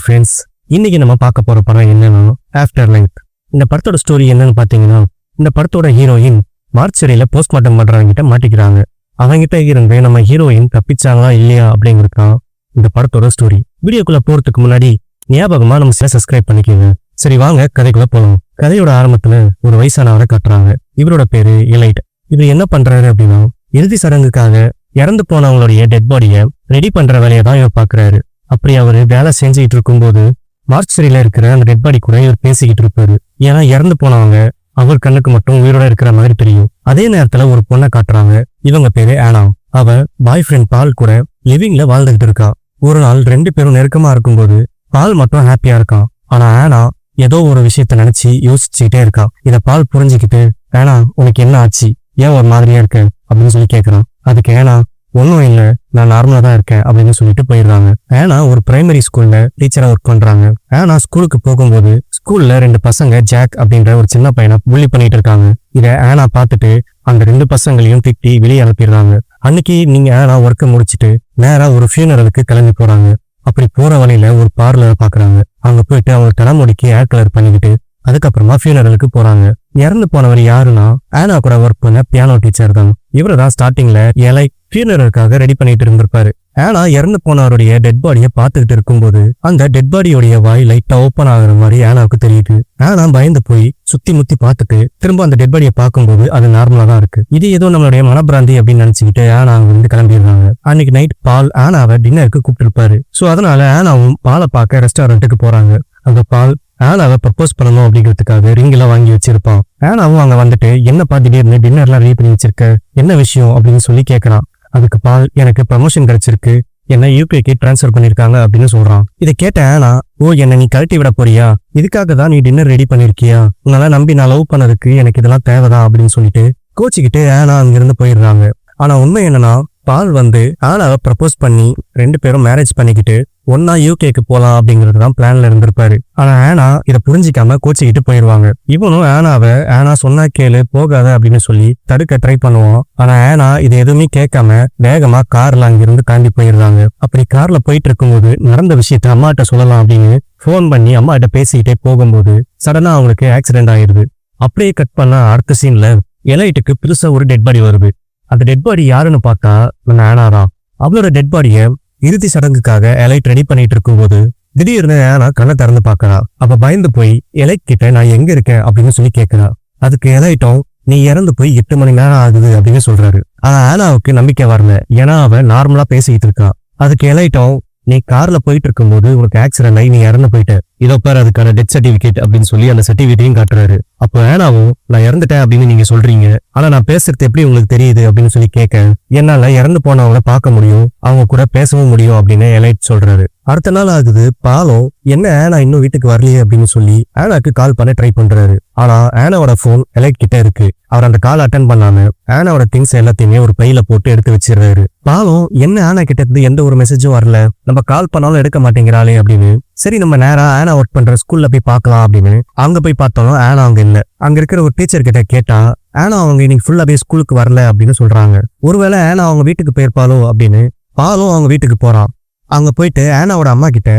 Friends, இன்னைக்கு நம்ம பார்க்க போற படம் என்னன்னா ஆஃப்டர் லைஃப். இந்த படத்தோட ஸ்டோரி என்னன்னு பாத்தீங்கன்னா, இந்த படத்தோட ஹீரோயின் மார்ச்சரியில போஸ்ட்மார்ட்டம் பண்றவங்கிட்ட மாட்டிக்கிறாங்க. அவங்கிட்ட இருந்து நம்ம ஹீரோயின் தப்பிச்சாங்களா இல்லையா அப்படிங்கிறது இந்த படத்தோட ஸ்டோரி. வீடியோக்குள்ள போறதுக்கு முன்னாடி ஞாபகமா நம்ம சப்ஸ்கிரைப் பண்ணிக்கோங்க. சரி வாங்க கதைக்குள்ள போலாம். கதையோட ஆரம்பத்துல ஒரு வயசானவரை காட்டுறாங்க. இவரோட பேரு எலைட். இவர் என்ன பண்றாரு அப்படின்னா, இறுதி சடங்குக்காக இறந்து போனவங்களுடைய டெட் பாடியை ரெடி பண்ற வேலையை தான் இவர் பாக்குறாரு. அப்படி அவரு வேலை செஞ்சுக்கிட்டு இருக்கும்போது மார்ச்சரியில இருக்கிற அந்த டெட் பாடி கூட இவர் பேசிக்கிட்டு இருப்பாரு. ஏன்னா இறந்து போனவங்க அவர் கண்ணுக்கு மட்டும் உயிரோட இருக்கிற மாதிரி தெரியும். அதே நேரத்துல ஒரு பொண்ணை காட்டுறாங்க. இவங்க பேரு ஆனா. அவ பாய் ஃப்ரெண்ட் பால் கூட லிவிங்ல வாழ்ந்துகிட்டு இருக்கா. ஒரு நாள் 2 பேரும் நெருக்கமா இருக்கும்போது பால் மட்டும் ஹாப்பியா இருக்கான். ஆனா ஆனா ஏதோ ஒரு விஷயத்த நினைச்சு யோசிச்சுக்கிட்டே இருக்கா. இத பால் புரிஞ்சுக்கிட்டு, ஆனா உனக்கு என்ன ஆச்சு, ஏன் ஒரு மாதிரியா இருக்க அப்படின்னு சொல்லி கேட்கறான். அதுக்கு ஏனா ஒன்னும் இல்ல, நான் நார்மலா தான் இருக்கேன் அப்படின்னு சொல்லிட்டு போயிடுறாங்க. ஏனா ஒரு பிரைமரி ஸ்கூல்ல டீச்சரா ஒர்க் பண்றாங்க. ஏனா ஸ்கூலுக்கு போகும்போது ஸ்கூல்ல 2 பசங்க ஜாக் அப்படின்ற ஒரு சின்ன பையனை புள்ளி பண்ணிட்டு இருக்காங்க. இத ஆனா பார்த்துட்டு அந்த 2 பசங்களையும் திட்டி வெளியே அனுப்பிடுறாங்க. அன்னைக்கு நீங்க ஆனா ஒர்க்கை முடிச்சுட்டு நேரா ஒரு ஃபியூனரலுக்கு கிளம்பி போறாங்க. அப்படி போற வழியில ஒரு பார்லரை பாக்குறாங்க. அங்க போயிட்டு அவங்க தலைமுடிக்கு ஹேர் கலர் பண்ணிக்கிட்டு அதுக்கப்புறமா ஃபியூனரலுக்கு போறாங்க. இறந்து போனவர் யாருன்னா ஆனா கூட ஒர்க் பண்ண பியானோ டீச்சர் தான். இவரு தான் ஸ்டார்டிங்ல எலை ஃபியூனரலுக்காக ரெடி பண்ணிட்டு இருந்திருப்பாரு. ஆனா இறந்து போனவருடைய டெட் பாடியை பார்த்துக்கிட்டு இருக்கும்போது அந்த டெட் பாடியோடைய வாய் லைட்டா ஓப்பன் ஆகுற மாதிரி ஆனாவுக்கு தெரியுது. ஆனா பயந்து போய் சுத்தி முத்தி பார்த்துட்டு திரும்ப அந்த டெட் பாடியை பார்க்கும்போது அது நார்மலா தான் இருக்கு. இது ஏதோ நம்மளுடைய மனப்பிராந்தி அப்படின்னு நினைச்சுக்கிட்டு ஆனா வந்து கிளம்பிடுறாங்க. அன்னைக்கு நைட் பால் ஆனாவை டின்னருக்கு கூப்பிட்டு இருப்பாரு. சோ அதனால ஆனாவும் பாலை பார்க்க ரெஸ்டாரண்ட்டுக்கு போறாங்க. அங்க பால் ஆனாவை ப்ரப்போஸ் பண்ணணும் அப்படிங்கிறதுக்காக ரிங் எல்லாம் வாங்கி வச்சிருப்பான். ஆனாவும் அங்க வந்துட்டு என்னப்பா திடீர்னு டின்னர்லாம் ரெடி பண்ணி வச்சிருக்க, என்ன விஷயம் அப்படின்னு சொல்லி கேட்கறான். அதுக்கு பால், எனக்கு ப்ரமோஷன் கிடைச்சிருக்கு, என்ன யூகேக்கு டிரான்ஸ்ஃபர் பண்ணிருக்காங்க அப்படின்னு சொல்றான். இதை கேட்ட ஆனா, ஓ என்ன நீ கழட்டி விட போறியா, இதுக்காக தான் நீ டின்னர் ரெடி பண்ணிருக்கியா, உன்னால நம்பி நான் லவ் பண்ணதுக்கு எனக்கு இதெல்லாம் தேவைதான் அப்படின்னு சொல்லிட்டு கோச்சிக்கிட்டு ஆனா அங்கிருந்து போயிடுறாங்க. ஆனா உண்மை என்னன்னா, பால் வந்து ஆனாவை ப்ரப்போஸ் பண்ணி 2 பேரும் மேரேஜ் பண்ணிக்கிட்டு ஒன்னா யூகேக்கு போலாம் அப்படிங்கிறது தான் பிளான்ல இருந்திருப்பாரு. ஆனா ஆனா இதை புரிஞ்சிக்காம கோச்சிக்கிட்டு போயிடுவாங்க. இவனும் ஆனாவை ஆனா சொன்னா கேளு போகாத அப்படின்னு சொல்லி தடுக்க ட்ரை பண்ணுவான். ஆனா ஆனா இதை எதுவுமே கேட்காம வேகமா கார்ல அங்கிருந்து தாண்டி போயிடுறாங்க. அப்படி கார்ல போயிட்டு இருக்கும்போது நடந்த விஷயத்த அம்மாட்ட சொல்லலாம் அப்படின்னு போன் பண்ணி அம்மாட்ட பேசிக்கிட்டே போகும்போது சடனா அவங்களுக்கு ஆக்சிடென்ட் ஆயிடுது. அப்படியே கட் பண்ண அடுத்த சீன்ல எலைட்டுக்கு பெருசா ஒரு டெட் பாடி வருது. அந்த டெட் பாடி யாருன்னு பார்த்தா நம்ம ஆனா தான். அவளோட டெட் பாடிய இறுதி சடங்குக்காக எலைட் ரெடி பண்ணிட்டு இருக்கும்போது திடீர்னு ஆனா கண்ணை திறந்து பாக்குறா. அப்ப பயந்து போய் எலைட் கிட்ட நான் எங்க இருக்கேன் அப்படின்னு சொல்லி கேட்கிறா. அதுக்கு எலைட்டும் நீ இறந்து போய் 8 மணி நேரம் ஆகுது அப்படின்னு சொல்றாரு. ஆனா ஆனாவுக்கு நம்பிக்கை வரல. ஏன்னா அவன் நார்மலா பேசிக்கிட்டு இருக்கா. அதுக்கு எலைட்டும் நீ கார்ல போயிட்டு இருக்கும்போது உனக்கு ஆக்சிடென்ட் ஆகி நீ இறந்து போயிட்ட, இதோ பேர் அதுக்கான டெத் சர்டிபிகேட் அப்படின்னு சொல்லி அந்த சர்டிபிகேட்டையும் காட்டுறாரு. அப்போ ஆனாவும் நான் இறந்துட்டேன் அப்படின்னு நீங்க சொல்றீங்க, ஆனா நான் பேசுறது எப்படி உங்களுக்கு தெரியுது அப்படின்னு சொல்லி கேட்க, என்னால இறந்து போனவங்கள பார்க்க முடியும், அவங்க கூட பேசவும் முடியும் அப்படின்னு எலைட் சொல்றாரு. அடுத்த நாள் ஆகுது. பாலும் என்ன ஆனா இன்னும் வீட்டுக்கு வரலையே அப்படின்னு சொல்லி ஆனாக்கு கால் பண்ண ட்ரை பண்றாரு. ஆனா ஆனாவோட போன் எலைட் கிட்ட இருக்கு. அவர் அந்த கால் அட்டன் பண்ணாம ஆனாவோட திங்ஸ் எல்லாத்தையுமே ஒரு பையில போட்டு எடுத்து வச்சிடுறாரு. பாலும் என்ன ஆனா கிட்ட இருந்து எந்த ஒரு மெசேஜும் வரல, நம்ம கால் பண்ணாலும் எடுக்க மாட்டேங்கிறாளே அப்படின்னு சரி நம்ம நேரா ஆனா ஒர்க் பண்ற ஸ்கூல்ல போய் பார்க்கலாம் அப்படின்னு அங்க போய் பார்த்தாலும் ஆனா அங்க இல்ல. அங்க இருக்கிற ஒரு டீச்சர் கிட்ட கேட்டா ஆனா அவங்க இன்னைக்கு ஃபுல்லாவே ஸ்கூலுக்கு வரல அப்படின்னு சொல்றாங்க. ஒருவேளை ஆனா அவங்க வீட்டுக்கு போயிருப்பாளோ அப்படின்னு பாலும் அவங்க வீட்டுக்கு போறான். அங்க போயிட்டு ஆனாவோட அம்மா கிட்ட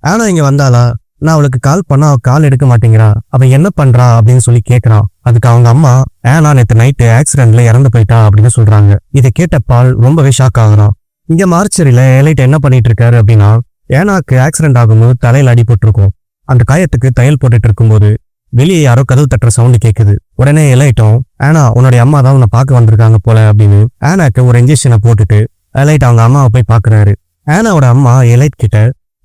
ஆனா இங்க வந்தாளா, நான் அவளுக்கு கால் பண்ணா அவ கால் எடுக்க மாட்டேங்கிறா, அவ என்ன பண்றா அப்படின்னு சொல்லி கேட்கறான். அதுக்கு அவங்க அம்மா ஆனா நேத்து நைட்டு ஆக்சிடென்ட்ல இறந்து போயிட்டா அப்படின்னு சொல்றாங்க. இதை கேட்ட பால் ரொம்பவே ஷாக் ஆகுறான். இங்க மார்ச்சரியில எலைட் என்ன பண்ணிட்டு இருக்காரு அப்படின்னா, ஏனாக்கு ஆக்சிடென்ட் ஆகும்போது தலையில அடிபட்டிருக்கும். அந்த காயத்துக்கு தையல் போட்டுட்டு இருக்கும்போது வெளியே யாரோ கதவு தட்டுற சவுண்டு கேட்குது. உடனே எலைட்டும் ஆனா உன்னுடைய அம்மா தான் உன்னை பார்க்க வந்திருக்காங்க போல அப்படின்னு ஆனாக்கு ஒரு இன்ஜெக்ஷனை போட்டுட்டு எலைட் அவங்க அம்மாவை போய் பாக்குறாரு. ஆனாவோட அம்மா எலைட் கிட்ட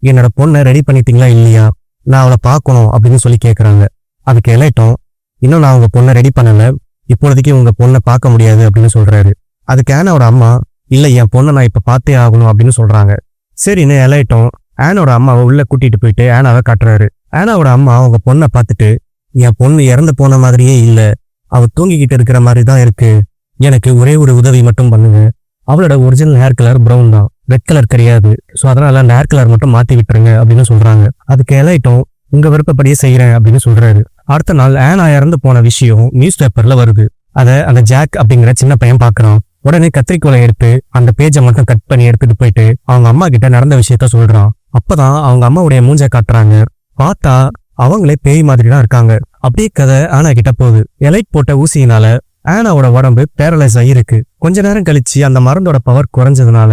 என்னோட பொண்ணை ரெடி பண்ணிட்டீங்களா இல்லையா, நான் அவளை பார்க்கணும் அப்படின்னு சொல்லி கேட்கறாங்க. அதுக்கு எலைட்டும் இன்னும் நான் உங்க பொண்ணை ரெடி பண்ணல, இப்போதைக்கு உங்க பொண்ணை பார்க்க முடியாது அப்படின்னு சொல்றாரு. அதுக்கு ஆனாவோட அம்மா இல்ல என் பொண்ணை நான் இப்ப பார்த்தே ஆகணும் அப்படின்னு சொல்றாங்க. சரின்னு எலைட்டும் ஆனாவோட அம்மாவை உள்ள கூட்டிட்டு போயிட்டு ஆனாவை காட்டுறாரு. ஆனாவோட அம்மா அவங்க பொண்ணை பார்த்துட்டு என் பொண்ணு இறந்து போன மாதிரியே இல்ல, அவ தூங்கிக்கிட்டு இருக்கிற மாதிரி தான் இருக்கு, எனக்கு ஒரே ஒரு உதவி மட்டும் பண்ணுங்க, அவளோட ஒரிஜினல் ஹேர் கலர் ப்ரௌன் தான், ரெட் கலர் கிடையாது, ஸோ அதனால அந்த ஹேர் கலர் மட்டும் மாத்தி விட்டுருங்க அப்படின்னு சொல்றாங்க. அதுக்கு எலைட்டும் உங்க விருப்பப்படியே செய்யறேன் அப்படின்னு சொல்றாரு. அடுத்த நாள் ஆனா இறந்து போன விஷயம் நியூஸ் பேப்பர்ல வருது. அதை அந்த ஜாக் அப்படிங்கிற சின்ன பையன் பாக்குறான். உடனே கத்திரிக்கோலை எடுத்து அந்த பேஜை மட்டும் கட் பண்ணி எடுத்துட்டு போயிட்டு அவங்க அம்மா கிட்ட நடந்த விஷயத்த சொல்றான். அப்பதான் அவங்க அம்மாவுடைய மூஞ்ச காட்டுறாங்க. பார்த்தா அவங்களே பேய் மாதிரி தான் இருக்காங்க. அப்படியே கதை ஆனா கிட்ட போகுது. எலைட் போட்ட ஊசியினால ஆனாவோட உடம்பு பேரலைஸ் ஆகிருக்கு. கொஞ்ச நேரம் கழிச்சு அந்த மருந்தோட பவர் குறைஞ்சதுனால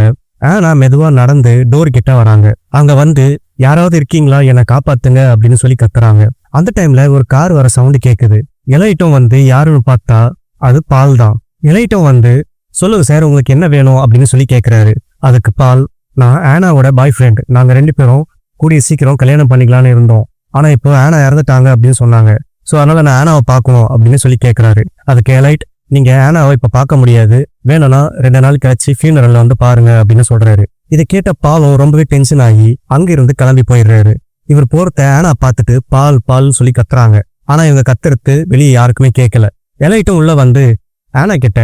ஆனா மெதுவா நடந்து டோர் கிட்ட வராங்க. அங்க வந்து யாராவது இருக்கீங்களா, என்னை காப்பாத்துங்க அப்படின்னு சொல்லி கத்துறாங்க. அந்த டைம்ல ஒரு கார் வர சவுண்டு கேக்குது. எலைட்டும் வந்து யாருன்னு பார்த்தா அது பால் தான். எலைட்டும் வந்து சொல்லுங்க சார், உங்களுக்கு என்ன வேணும் அப்படின்னு சொல்லி கேட்கிறாரு. அதுக்கு பால், நான் ஆனாவோட பாய் ஃப்ரெண்ட், நாங்க 2 பேரும் கூடிய சீக்கிரம் கல்யாணம் பண்ணிக்கலான்னு இருந்தோம். ஆனா இப்போ ஆனா இறந்துட்டாங்க அப்படின்னு சொன்னாங்க. ஸோ அதனால நான் ஆனாவை பார்க்கணும் அப்படின்னு சொல்லி கேட்கிறாரு. அதுக்கு எலைட், நீங்க ஆனாவை இப்ப பார்க்க முடியாது, வேணும்னா 2 நாள் கழிச்சு ஃபியூனரல்ல வந்து பாருங்க அப்படின்னு சொல்றாரு. இதை கேட்ட பாலும் ரொம்பவே டென்ஷன் ஆகி அங்கிருந்து கிளம்பி போயிடுறாரு. இவர் போறத ஆனா பார்த்துட்டு பால் பால் சொல்லி கத்துறாங்க. ஆனா இவங்க கத்துறது வெளியே யாருக்குமே கேட்கல. எலைட்டும் உள்ள வந்து ஆனா கிட்ட,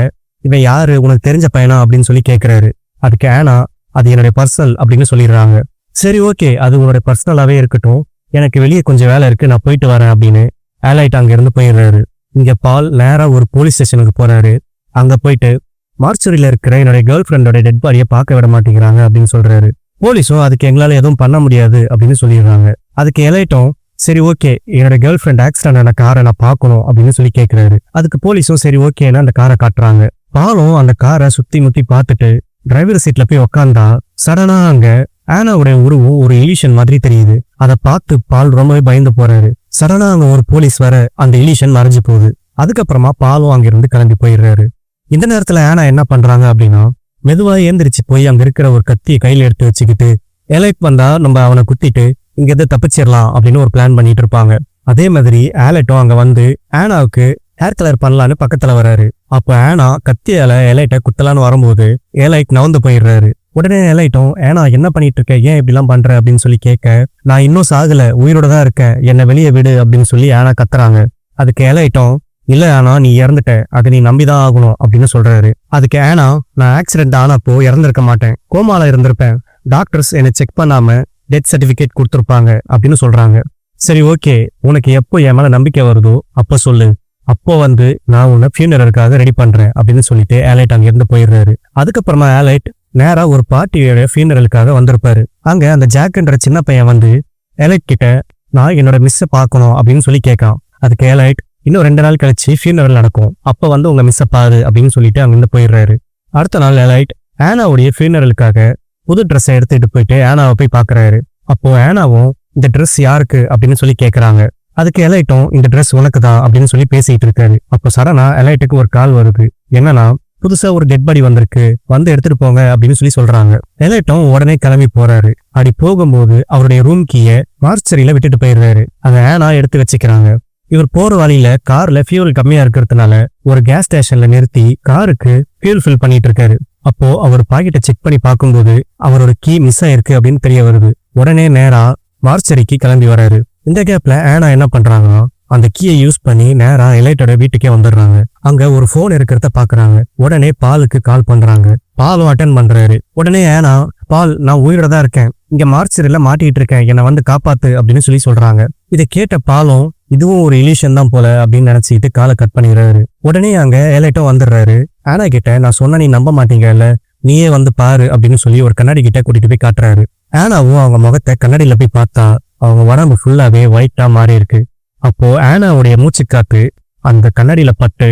இவன் யாரு, உனக்கு தெரிஞ்ச பையனா அப்படின்னு சொல்லி கேட்கிறாரு. அதுக்கு ஆனா, அது என்னுடைய பர்சனல் அப்படின்னு சொல்லிடுறாங்க. சரி ஓகே, அது உன்னுடைய பர்சனலாவே இருக்கட்டும், எனக்கு வெளியே கொஞ்சம் வேலை இருக்கு, நான் போயிட்டு வரேன் அப்படின்னு எலைட் அங்க இருந்து போயிடுறாரு. இங்க பால் நேரா ஒரு போலீஸ் ஸ்டேஷனுக்கு போறாரு. அங்க போயிட்டு மார்ச்சரியில இருக்கிற என்னுடைய கேர்ள் ஃப்ரெண்டோட டெட் பாடியை பார்க்க விட மாட்டேங்கிறாங்க அப்படின்னு சொல்றாரு. போலீஸும் அதுக்கு எங்களால எதுவும் பண்ண முடியாது அப்படின்னு சொல்லிடுறாங்க. அதுக்கு எலைட்டும் சரி ஓகே, என்னோட கேர்ள் ஃப்ரெண்ட் ஆக்சிடென்ட் ஆன காரை நான் பார்க்கணும் அப்படின்னு சொல்லி கேட்கிறாரு. அதுக்கு போலீஸும் சரி ஓகேன்னு அந்த காரை காட்டுறாங்க. பாலும் அந்த காரை சுத்தி முத்தி பார்த்துட்டு டிரைவர் சீட்ல போய் உக்காந்தா சடனா அங்க ஆனாவுடைய உருவம் ஒரு இலியூஷன் மாதிரி தெரியுது. அதை பார்த்து பால் ரொம்பவே பயந்து போறாரு. சடனா அங்க ஒரு போலீஸ் வர அந்த இலியூஷன் மறைஞ்சு போகுது. அதுக்கப்புறமா பாலும் அங்கிருந்து கிளம்பி போயிடுறாரு. இந்த நேரத்துல ஆனா என்ன பண்றாங்க அப்படின்னா, மெதுவா ஏந்திரிச்சு போய் அங்க இருக்கிற ஒரு கத்தியை கையில எடுத்து வச்சுக்கிட்டு எலைட் வந்தா நம்ம அவனை குத்திட்டு இங்க எதை தப்பிச்சிடலாம் அப்படின்னு ஒரு பிளான் பண்ணிட்டு இருப்பாங்க. அதே மாதிரி ஆலெட்டும் அங்க வந்து ஆனாவுக்கு ஹேர் கலர் பண்ணலான்னு பக்கத்துல வராரு. அப்ப ஆனா கத்தியால எலைட்டை குத்தலான்னு வரும்போது எலைட் நவந்து போயிடுறாரு. உடனே எலைட்டும், ஏனா என்ன பண்ணிட்டு இருக்க, ஏன் இப்படிலாம் பண்ற அப்படின்னு சொல்லி கேட்க, நான் இன்னும் சாகல, உயிரோட தான் இருக்கேன், என்னை வெளியே விடு அப்படின்னு சொல்லி ஆனா கத்துறாங்க. அதுக்கு எலைட்டும், இல்ல ஆனா நீ இறந்துட்ட, அதை நீ நம்பிதான் ஆகணும் அப்படின்னு சொல்றாரு. அதுக்கு ஆனா, நான் ஆக்சிடென்ட் ஆனப்போ இறந்திருக்க மாட்டேன், கோமால இருந்திருப்பேன், டாக்டர்ஸ் என்னை செக் பண்ணாம டெத் சர்டிபிகேட் கொடுத்துருப்பாங்க அப்படின்னு சொல்றாங்க. சரி ஓகே, உனக்கு எப்போ என் மேல நம்பிக்கை வருதோ அப்ப சொல்லு, அப்போ வந்து நான் உன்னை ஃபியூனரலுக்காக ரெடி பண்றேன் அப்படின்னு சொல்லிட்டு ஆலைட் அங்கிருந்து போயிடுறாரு. அதுக்கப்புறமா ஆலைட் நேரா ஒரு பார்ட்டியோட ஃபியூனரலுக்காக வந்திருப்பாரு. அங்க அந்த ஜாக்ன்ற சின்ன பையன் வந்து ஆலைட் கிட்ட, நான் என்னோட மிஸ்ஸை பார்க்கணும் அப்படின்னு சொல்லி கேட்கான். அதுக்கு ஆலைட், இன்னும் 2 நாள் கழிச்சு ஃபியூனரல் நடக்கும், அப்ப வந்து உங்க மிஸ்ஸை பாரு அப்படின்னு சொல்லிட்டு அங்கிருந்து போயிடுறாரு. அடுத்த நாள் ஆலைட் ஆனாவுடைய ஃபியூனரலுக்காக புது ட்ரெஸ்ஸை எடுத்துட்டு போயிட்டு ஆனாவை போய் பாக்குறாரு. அப்போ ஆனாவும் இந்த ட்ரெஸ் யாருக்கு அப்படின்னு சொல்லி கேட்கறாங்க. அதுக்கு எலைட்டும், இந்த ட்ரெஸ் உனக்கு தான் அப்படின்னு சொல்லி பேசிட்டு இருக்காரு. அப்போ சடனா எலைட்டுக்கு ஒரு கால் வருது. என்னன்னா, புதுசா ஒரு டெட் பாடி வந்திருக்கு, வந்து எடுத்துட்டு போங்க அப்படின்னு சொல்லி சொல்றாங்க. எலைட்டும் உடனே கிளம்பி போறாரு. அப்படி போகும்போது அவருடைய ரூம் கீயை மார்ச்சரியில விட்டுட்டு போயிடுறாரு. அதை ஆனா எடுத்து வச்சுக்கிறாங்க. இவர் போற வழியில கார்ல ஃபியூல் கம்மியா இருக்கிறதுனால ஒரு கேஸ் ஸ்டேஷன்ல நிறுத்தி காருக்கு ஃபியூல் ஃபில் பண்ணிட்டு இருக்காரு. அப்போ அவர் பாக்கெட்டை செக் பண்ணி பார்க்கும்போது அவரோட கீ மிஸ் ஆயிருக்கு அப்படின்னு தெரிய வருது. உடனே நேரா மார்ச்சரிக்கு கிளம்பி வராரு. இந்த கேப்ல ஆனா என்ன பண்றாங்கன்னா, அந்த கீயை யூஸ் பண்ணி நேரா எலைட்டோட வீட்டுக்கே வந்துடுறாங்க. அங்க ஒரு போன் இருக்கிறத பாக்குறாங்க. உடனே பாலுக்கு கால் பண்றாங்க. பாலும் அட்டென்ட் பண்றாரு. உடனே ஆனா, பால், நான் உயிரோட தான் இருக்கேன், இங்க மார்ச்சரியில மாட்டிட்டு இருக்கேன், என்னை வந்து காப்பாத்து அப்படின்னு சொல்லி சொல்றாங்க. இதை கேட்ட பாலும், இதுவும் ஒரு இலியூஷன் தான் போல அப்படின்னு நினைச்சிட்டு காலை கட் பண்ணிடுறாரு. உடனே அங்க எலைட்டும் வந்துடுறாரு. ஆனா கிட்ட, நான் சொன்னா நீ நம்ப மாட்டீங்கல்ல, நீயே வந்து பாரு அப்படின்னு சொல்லி ஒரு கண்ணாடி கிட்ட கூட்டிட்டு போய் காட்டுறாரு. ஆனாவும் அவங்க முகத்தை கண்ணாடியில போய் பார்த்தா அவங்க உடம்பு ஃபுல்லாவே ஒயிட்டா மாறி இருக்கு. அப்போ ஆனாவுடைய மூச்சு காத்து அந்த கண்ணாடியில பட்டு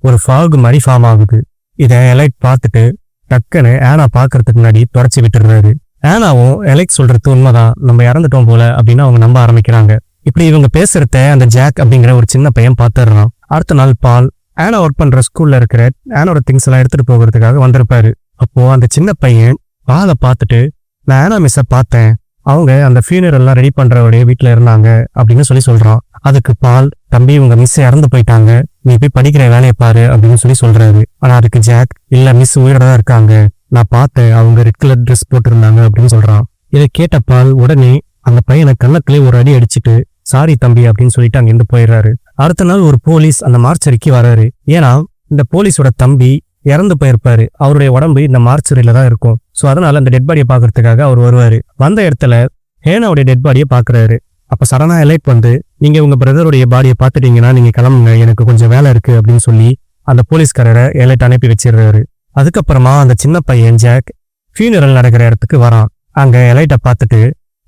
ஒரு ஃபாக் மாதிரி ஃபார்ம் ஆகுது. இதை எலைட் பார்த்துட்டு டக்குன்னு ஆனா பாக்குறதுக்கு முன்னாடி தொடச்சி விட்டுடுறாரு. ஆனாவும் எலைட் சொல்றது உண்மைதான், நம்ம இறந்துட்டோம் போல அப்படின்னு அவங்க நம்ப ஆரம்பிக்கிறாங்க. இப்படி இவங்க பேசுறத அந்த ஜாக் அப்படிங்கிற ஒரு சின்ன பையன் பார்த்துடுறான். அடுத்த நாள் பால் ஆனா ஒர்க் பண்ற ஸ்கூல்ல இருக்கிற ஆனோட திங்ஸ் எல்லாம் எடுத்துட்டு போகிறதுக்காக வந்திருப்பாரு. அப்போ அந்த சின்ன பையன் பாலை பார்த்துட்டு, நான் ஆனா மிஸ்ஸை பார்த்தேன், அவங்க அந்த ஃபியூனரல்லாம் ரெடி பண்றவடைய வீட்டுல இருந்தாங்க அப்படின்னு சொல்லி சொல்றான். அதுக்கு பால், தம்பி உங்க மிஸ் இறந்து போயிட்டாங்க, நீ போய் படிக்கிற வேலையை பாரு அப்படின்னு சொல்லி சொல்றாரு. ஆனா அதுக்கு ஜாக், இல்ல மிஸ் உயிரோட தான் இருக்காங்க, நான் பார்த்தேன், அவங்க ரெட் கலர் ட்ரெஸ் போட்டிருந்தாங்க அப்படின்னு சொல்றான். இதை கேட்ட பால் உடனே அந்த பையனை கண்ணத்திலே ஒரு அடி அடிச்சுட்டு, சாரி தம்பி அப்படின்னு சொல்லிட்டு அங்கிருந்து போயிடுறாரு. அடுத்த நாள் ஒரு போலீஸ் அந்த மார்ச்சரிக்கு வராரு. ஏன்னா இந்த போலீஸோட தம்பி இறந்து போயிருப்பாரு, அவருடைய உடம்பு இந்த மார்ச்சரியில தான் இருக்கும். சோ அதனால அந்த டெட் பாடியை பாக்குறதுக்காக அவர் வருவாரு. வந்த இடத்துல ஹேனாவுடைய டெட் பாடியை பாக்குறாரு. அப்ப சடனா எலைட் வந்து, நீங்க உங்க பிரதருடைய பாடியை பாத்துட்டீங்கன்னா நீங்க கிளம்புங்க, எனக்கு கொஞ்சம் வேலை இருக்கு அப்படின்னு சொல்லி அந்த போலீஸ்காரரை எலைட் அனுப்பி வச்சிடுறாரு. அதுக்கப்புறமா அந்த சின்ன பையன் ஜாக் ஃபியூனரல் நடக்கிற இடத்துக்கு வரான். அங்க எலைட்டை பார்த்துட்டு,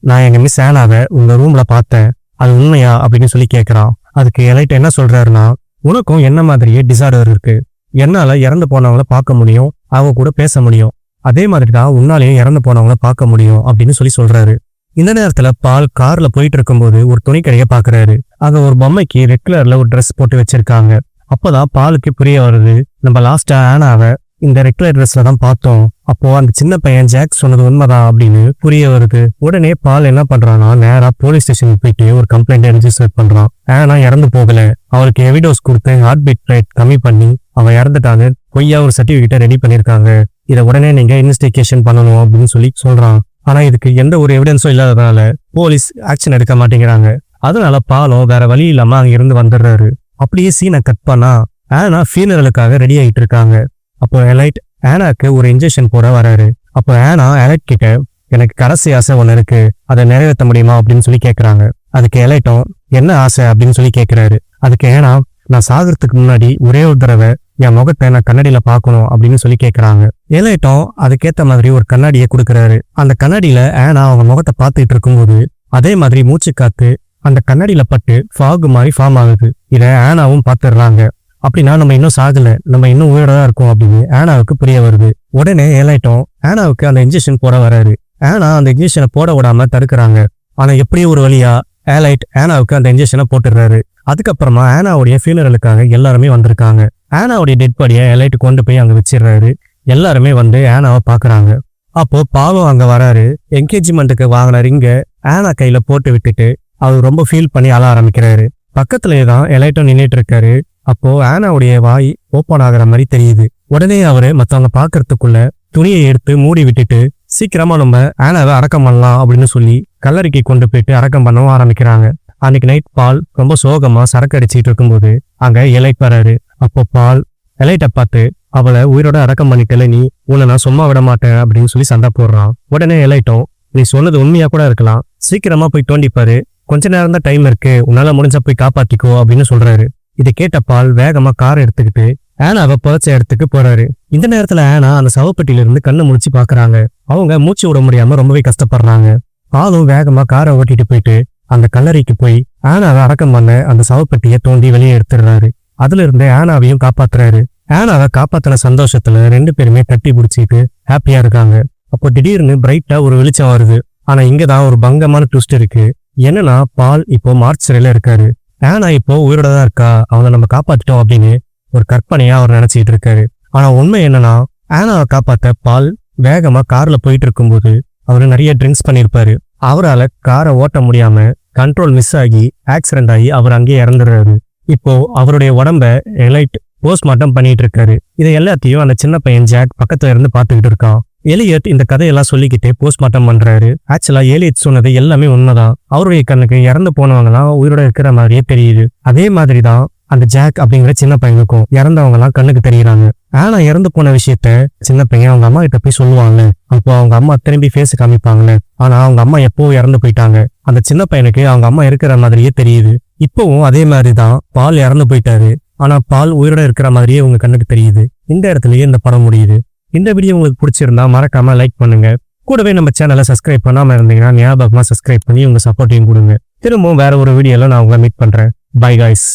நான் எங்க மிஸ் ஆனாவை உங்க ரூம்ல பார்த்தேன், அது உண்மையா அப்படின்னு சொல்லி கேட்கறான். அதுக்கு எலைட் என்ன சொல்றாருன்னா, உனக்கும் என்ன மாதிரியே டிசார்டர் இருக்கு, என்னால இறந்து போனவங்கள பார்க்க முடியும், அவங்க கூட பேச முடியும், அதே மாதிரி தான் உன்னாலேயும் இறந்து போனவங்கள பார்க்க முடியும் அப்படின்னு சொல்லி சொல்றாரு. இந்த நேரத்துல பால் கார்ல போயிட்டு இருக்கும்போது ஒரு துணிக்கடையை பாக்குறாரு. அங்க ஒரு பொம்மைக்கு ரெட் கலர்ல ஒரு ட்ரெஸ் போட்டு வச்சிருக்காங்க. அப்பதான் பாலுக்கு புரிய வருது, நம்ம லாஸ்டா ஆனாவை இந்த ரெட் கலர் ட்ரெஸ்ல தான் பார்த்தோம், அப்போ அந்த சின்ன பையன் ஜாக் சொன்னது உண்மைதான் அப்படின்னு புரிய வருது. உடனே பால் என்ன பண்றான்னா நேரா போலீஸ் ஸ்டேஷனுக்கு போயிட்டு ஒரு கம்ப்ளைண்ட் ரெஜிஸ்டர் பண்றான். ஆனா இறந்து போகல, அவளுக்கு எவிடோஸ் கொடுத்து ஹார்ட் பீட் ரேட் கம்மி பண்ணி அவ இறந்துட்டான்னு பொய்யா ஒரு சர்டிபிகேட்டை ரெடி பண்ணிருக்காங்க, இதை உடனே நீங்க இன்வெஸ்டிகேஷன் பண்ணணும் அப்படின்னு சொல்லி சொல்றான். ஆனா இதுக்கு எந்த ஒரு எவிடன்ஸும் இல்லாததால போலீஸ் ஆக்ஷன் எடுக்க மாட்டேங்கிறாங்க. அதனால பாலும் வேற வழி இல்லாம அங்க இருந்து வந்துடுறாரு. அப்படியே சீனை கட் பண்ணா ஆனா ஃபியூனரலுக்காக ரெடி ஆயிட்டு இருக்காங்க. அப்போ எலைட் ஆனாக்கு ஒரு இன்ஜெக்ஷன் போட வராரு. அப்போ ஆனா எலைட் கிட்ட எனக்கு கடைசி ஆசை ஒண்ணு இருக்கு, அதை நிறைவேற்ற முடியுமா அப்படின்னு சொல்லி கேட்கறாங்க. அதுக்கு எலைட்டும் என்ன ஆசை அப்படின்னு சொல்லி கேட்கிறாரு. அதுக்கு ஏன்னா நான் சாகிறதுக்கு முன்னாடி ஒரே ஒரு தடவை என் முகத்தை நான் கண்ணாடியில பாக்கணும் அப்படின்னு சொல்லி கேட்கறாங்க. எலைட்டும் அதுக்கேத்த மாதிரி ஒரு கண்ணாடியை கொடுக்கறாரு. அந்த கண்ணாடியில ஆனா அவங்க முகத்தை பார்த்துட்டு இருக்கும்போது அதே மாதிரி மூச்சு காத்து அந்த கண்ணாடியில பட்டு ஃபாக் மாதிரி ஃபார்ம் ஆகுது. இதை ஆனாவும் பார்த்துடுறாங்க. அப்படின்னா நம்ம இன்னும் சாகல, நம்ம இன்னும் உயிரோட தான் இருக்கோம் அப்படின்னு ஆனாவுக்கு புரிய வருது. உடனே எலைட்டும் ஆனாவுக்கு அந்த இன்ஜெக்ஷன் போட வராரு. ஆனா அந்த இன்ஜெக்ஷனை போட விடாம தடுக்கிறாங்க. ஆனா எப்படியும் ஒரு வழியா எலைட் ஆனாவுக்கு அந்த இன்ஜெக்ஷனை போட்டுடுறாரு. அதுக்கப்புறமா ஆனாவுடைய ஃபியூனரலுக்காக எல்லாருமே வந்திருக்காங்க. ஆனாவுடைய டெட் பாடியை எலைட் கொண்டு போய் அங்க வச்சிடுறாரு. எல்லாருமே வந்து ஆனாவை பாக்குறாங்க. அப்போ பாவம் அங்க வராரு. என்கேஜ்மெண்ட்டுக்கு வாங்கின ரிங்க ஆனா கையில போட்டு விட்டுட்டு அவர் ரொம்ப ஃபீல் பண்ணி அழ ஆரம்பிக்கிறாரு. பக்கத்துலயே தான் எலைட்டும் நின்றுட்டு இருக்காரு. அப்போ ஆனாவுடைய வாய் ஓப்பன் ஆகுற மாதிரி தெரியுது. உடனே அவரு மத்தவங்க பாக்குறதுக்குள்ள துணியை எடுத்து மூடி விட்டுட்டு சீக்கிரமா நம்ம ஆனாவை அடக்கம் பண்ணலாம் அப்படின்னு சொல்லி கல்லறைக்கு கொண்டு போயிட்டு அடக்கம் பண்ணவும் ஆரம்பிக்கிறாங்க. அன்னைக்கு நைட் பால் ரொம்ப சோகமா சரக்கு அடிச்சுட்டு இருக்கும்போது அங்க எலைட் வராரு. அப்போ பால் எலைட்டை பார்த்து அவளை உயிரோட அடக்கம் பண்ணிட்டல, நீ உன்னை நான் சும்மா விட மாட்டேன் அப்படின்னு சொல்லி சண்டை போடுறான். உடனே எலைட்டும் நீ சொன்னது உண்மையா கூட இருக்கலாம், சீக்கிரமா போய் தோண்டிப்பாரு, கொஞ்ச நேரம் தான் டைம் இருக்கு, உன்னால முடிஞ்சா போய் காப்பாத்திக்கோ அப்படின்னு சொல்றாரு. இதை கேட்ட பால் வேகமா கார் எடுத்துக்கிட்டு ஆனாவை புதைச்ச இடத்துக்கு போறாரு. இந்த நேரத்துல ஆனா அந்த சவப்பெட்டியில இருந்து கண்ணு முடிச்சு பாக்குறாங்க. அவங்க மூச்சு விட முடியாம ரொம்பவே கஷ்டப்படுறாங்க. பாலும் வேகமா காரை ஓட்டிட்டு போயிட்டு அந்த கல்லறைக்கு போய் ஆனாவை அடக்கம் பண்ண அந்த சவப்பெட்டியை தோண்டி வெளியே எடுத்துடுறாரு. அதுல இருந்து ஆனாவையும் காப்பாத்துறாரு. ஆனாவை காப்பாத்தின சந்தோஷத்துல ரெண்டு பேருமே கட்டி பிடிச்சிட்டு ஹாப்பியா இருக்காங்க. அப்போ திடீர்னு பிரைட்டா ஒரு வெளிச்சம் வருது. ஆனா இங்கதான் ஒரு பங்கமான ட்விஸ்ட் இருக்கு. என்னன்னா பால் இப்போ மார்ச் சிறையில இருக்காரு. ஆனா இப்போ உயிரோட தான் இருக்கா, அவனை நம்ம காப்பாத்திட்டோம் அப்படின்னு ஒரு கற்பனையா அவர் நினைச்சிட்டு இருக்காரு. ஆனா உண்மை என்னன்னா ஆனாவை காப்பாத்த பால் வேகமா கார்ல போயிட்டு இருக்கும்போது அவரு நிறைய ட்ரிங்க்ஸ் பண்ணிருப்பாரு. அவரால் காரை ஓட்ட முடியாம கண்ட்ரோல் மிஸ் ஆகி ஆக்சிடென்ட் ஆகி அவர் அங்கேயே இறந்துடுறாரு. இப்போ அவருடைய உடம்ப எலைட் போஸ்ட்மார்ட்டம் பண்ணிட்டு இருக்காரு. இதை எல்லாத்தையும் அந்த சின்ன பையன் ஜாக் பக்கத்துல இருந்து பாத்துக்கிட்டு இருக்கான். எலியட் இந்த கதையெல்லாம் சொல்லிக்கிட்டே போஸ்ட்மார்ட்டம் பண்றாரு. ஆக்சுவலா எலியட் சொன்னது எல்லாமே உண்மைதான். அவருடைய கண்ணுக்கு இறந்து போனவங்கலாம் உயிரோட இருக்கிற மாதிரியே தெரியுது. அதே மாதிரிதான் அந்த ஜாக் அப்படிங்கிற சின்ன பையனுக்கும் இறந்தவங்க எல்லாம் கண்ணுக்கு தெரியுறாங்க. ஆனா இறந்து போன விஷயத்த சின்ன பையன் அவங்க அம்மா கிட்ட போய் சொல்லுவாங்க. அப்போ அவங்க அம்மா திரும்பி ஃபேஸ் காமிப்பாங்கல்ல, ஆனா அவங்க அம்மா எப்போ இறந்து போயிட்டாங்க. அந்த சின்ன பையனுக்கு அவங்க அம்மா இருக்கிற மாதிரியே தெரியுது. இப்பவும் அதே மாதிரிதான் பால் இறந்து போயிட்டாரு. ஆனா பால் உயிரோட இருக்கிற மாதிரியே உங்க கண்ணுக்கு தெரியுது. இந்த இடத்துலயே இந்த படம் முடியுது. இந்த வீடியோ உங்களுக்கு பிடிச்சிருந்தா மறக்காம லைக் பண்ணுங்க. கூடவே நம்ம சேனலை சப்ஸ்கிரைப் பண்ணாம இருந்தீங்கன்னா ஞாபகமா சப்ஸ்கிரைப் பண்ணி உங்க சப்போர்ட்டையும் கொடுங்க. திரும்பவும் வேற ஒரு வீடியோல நான் உங்களை மீட் பண்றேன். By guys.